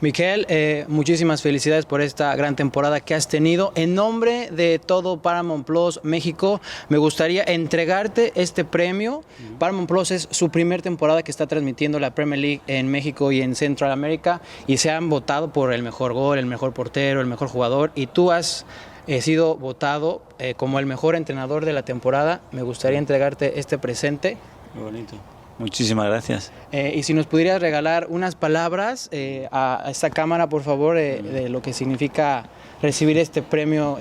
Miquel, muchísimas felicidades por esta gran temporada que has tenido. En nombre de todo Paramount Plus México, me gustaría entregarte este premio. Paramount Plus es su primer temporada que está transmitiendo la Premier League en México y en Central America, y se han votado por el mejor gol, el mejor portero, el mejor jugador, y tú has sido votado como el mejor entrenador de la temporada. Me gustaría entregarte este presente. Muy bonito. Muchísimas gracias. Y si nos pudieras regalar unas palabras a esta cámara, por favor, de lo que significa recibir este premio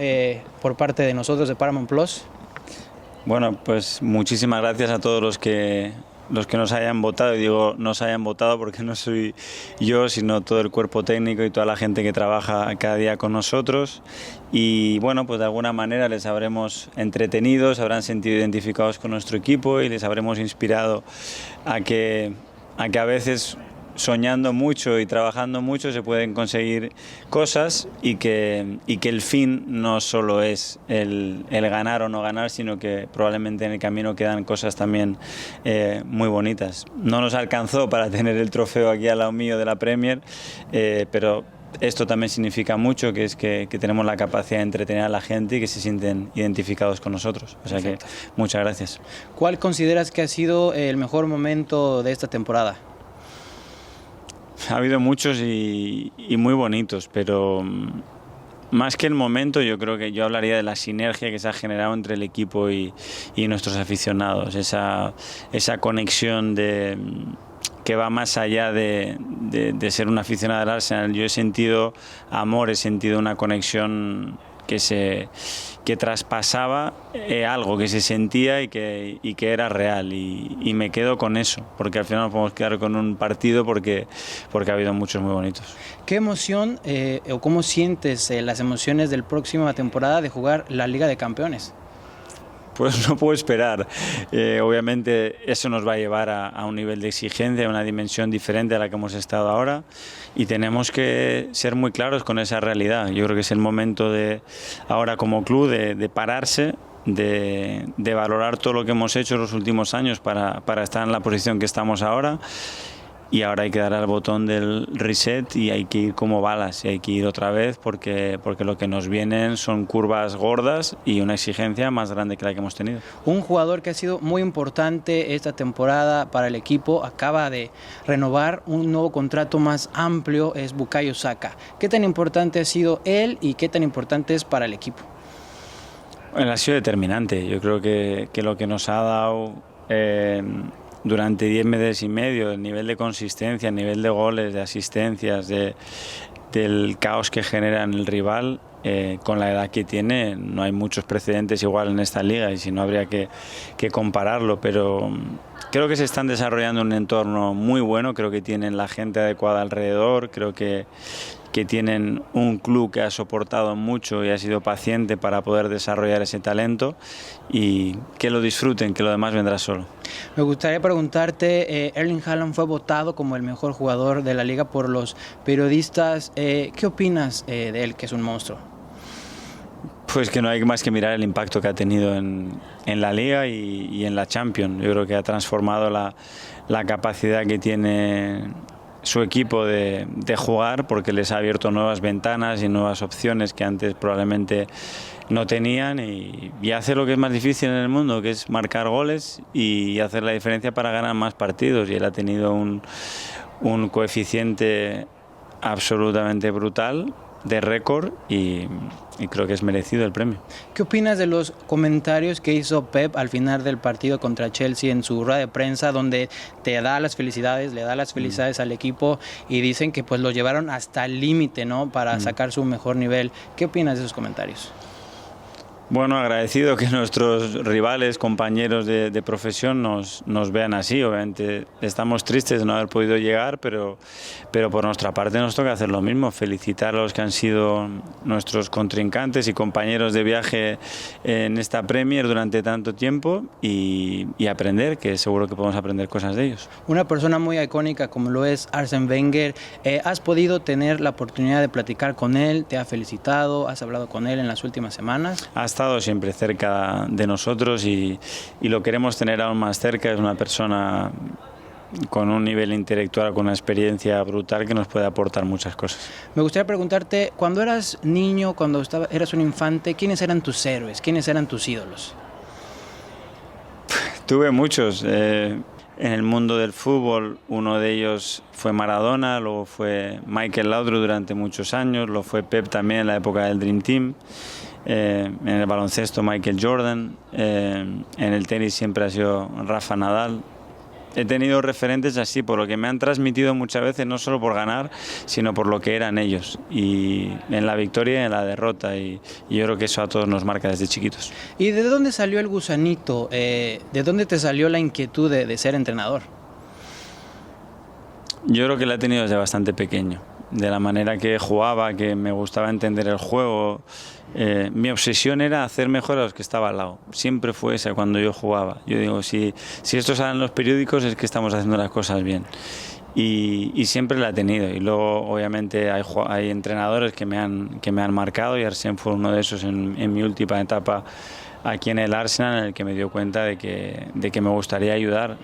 por parte de nosotros de Paramount Plus. Bueno, pues muchísimas gracias a todos los que nos hayan votado, y digo nos hayan votado porque no soy yo, sino todo el cuerpo técnico y toda la gente que trabaja cada día con nosotros. Y bueno, pues de alguna manera les habremos entretenido, se habrán sentido identificados con nuestro equipo y les habremos inspirado a que a veces, soñando mucho y trabajando mucho, se pueden conseguir cosas, y que el fin no solo es el ganar o no ganar, sino que probablemente en el camino quedan cosas también muy bonitas. No nos alcanzó para tener el trofeo aquí al lado mío de la Premier, pero esto también significa mucho, que es que tenemos la capacidad de entretener a la gente y que se sienten identificados con nosotros. O sea que muchas gracias. ¿Cuál consideras que ha sido el mejor momento de esta temporada? Ha habido muchos y muy bonitos, pero más que el momento, yo creo que yo hablaría de la sinergia que se ha generado entre el equipo y nuestros aficionados, esa conexión que va más allá de ser un aficionado del Arsenal. Yo he sentido amor, he sentido una conexión que traspasaba algo que se sentía y que era real, y me quedo con eso, porque al final nos podemos quedar con un partido porque ha habido muchos muy bonitos. ¿Qué emoción o cómo sientes las emociones del próxima temporada de jugar la Liga de Campeones? Pues no puedo esperar. Obviamente eso nos va a llevar a un nivel de exigencia, a una dimensión diferente a la que hemos estado ahora, y tenemos que ser muy claros con esa realidad. Yo creo que es el momento ahora como club de pararse, de valorar todo lo que hemos hecho en los últimos años para estar en la posición que estamos ahora. Y ahora hay que dar al botón del reset y hay que ir como balas, y hay que ir otra vez porque lo que nos vienen son curvas gordas y una exigencia más grande que la que hemos tenido. Un jugador que ha sido muy importante esta temporada para el equipo acaba de renovar un nuevo contrato más amplio, es Bukayo Saka. ¿Qué tan importante ha sido él y qué tan importante es para el equipo? Bueno, ha sido determinante. Yo creo que lo que nos ha dado durante 10 meses y medio, el nivel de consistencia, el nivel de goles, de asistencias, del caos que genera en el rival, con la edad que tiene, no hay muchos precedentes igual en esta liga, y si no habría que compararlo, pero creo que se están desarrollando un entorno muy bueno, creo que tienen la gente adecuada alrededor, creo que tienen un club que ha soportado mucho y ha sido paciente para poder desarrollar ese talento, y que lo disfruten, que lo demás vendrá solo. Me gustaría preguntarte, Erling Haaland fue votado como el mejor jugador de la liga por los periodistas. ¿Qué opinas de él, que es un monstruo? Pues que no hay más que mirar el impacto que ha tenido en la Liga y en la Champions. Yo creo que ha transformado la capacidad que tiene su equipo de jugar, porque les ha abierto nuevas ventanas y nuevas opciones que antes probablemente no tenían, y hace lo que es más difícil en el mundo, que es marcar goles y hacer la diferencia para ganar más partidos, y él ha tenido un coeficiente absolutamente brutal, de récord, y creo que es merecido el premio. ¿Qué opinas de los comentarios que hizo Pep al final del partido contra Chelsea en su rueda de prensa, donde le da las felicidades al equipo, y dicen que pues lo llevaron hasta el límite, ¿no?, para sacar su mejor nivel? ¿Qué opinas de esos comentarios? Bueno, agradecido que nuestros rivales, compañeros de profesión nos vean así. Obviamente estamos tristes de no haber podido llegar, pero por nuestra parte nos toca hacer lo mismo, felicitar a los que han sido nuestros contrincantes y compañeros de viaje en esta Premier durante tanto tiempo, y aprender, que seguro que podemos aprender cosas de ellos. Una persona muy icónica como lo es Arsène Wenger, ¿has podido tener la oportunidad de platicar con él? ¿Te ha felicitado? ¿Has hablado con él en las últimas semanas? Estado siempre cerca de nosotros y lo queremos tener aún más cerca. Es una persona con un nivel intelectual, con una experiencia brutal que nos puede aportar muchas cosas. Me gustaría preguntarte, cuando eras niño, cuando eras un infante, ¿quiénes eran tus héroes? ¿Quiénes eran tus ídolos? Tuve muchos. En el mundo del fútbol, uno de ellos fue Maradona, luego fue Michael Laudrup durante muchos años, lo fue Pep también en la época del Dream Team. En el baloncesto, Michael Jordan. En el tenis siempre ha sido Rafa Nadal. He tenido referentes así, por lo que me han transmitido muchas veces, no solo por ganar, sino por lo que eran ellos, y en la victoria y en la derrota, y yo creo que eso a todos nos marca desde chiquitos. ¿Y de dónde salió el gusanito? ¿De dónde te salió la inquietud de ser entrenador? Yo creo que la he tenido desde bastante pequeño, de la manera que jugaba, que me gustaba entender el juego. Mi obsesión era hacer mejor a los que estaba al lado. Siempre fue esa cuando yo jugaba. Yo digo, si esto sale en los periódicos es que estamos haciendo las cosas bien. Y siempre la he tenido. Y luego, obviamente, hay entrenadores que me han marcado, y Arsène fue uno de esos en mi última etapa aquí en el Arsenal, en el que me dio cuenta de que me gustaría ayudar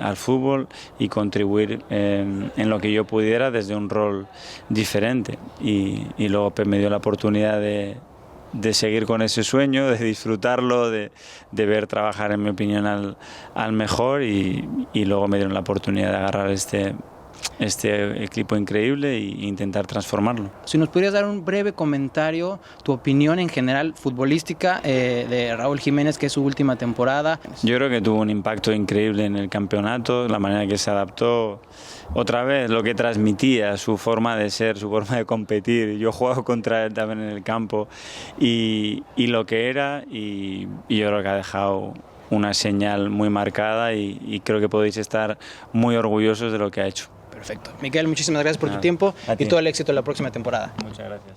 al fútbol y contribuir en lo que yo pudiera desde un rol diferente. Y luego Pep me dio la oportunidad de seguir con ese sueño, de disfrutarlo, de ver trabajar, en mi opinión, al mejor, y luego me dieron la oportunidad de agarrar este equipo increíble e intentar transformarlo. Si nos pudieras dar un breve comentario, tu opinión en general futbolística de Raúl Jiménez, que es su última temporada. Yo creo que tuvo un impacto increíble en el campeonato, la manera que se adaptó, otra vez lo que transmitía, su forma de ser, su forma de competir. Yo he jugado contra él también en el campo, y lo que era, y yo creo que ha dejado una señal muy marcada, y creo que podéis estar muy orgullosos de lo que ha hecho. Perfecto. Miquel, muchísimas gracias por tu tiempo y todo el éxito en la próxima temporada. Muchas gracias.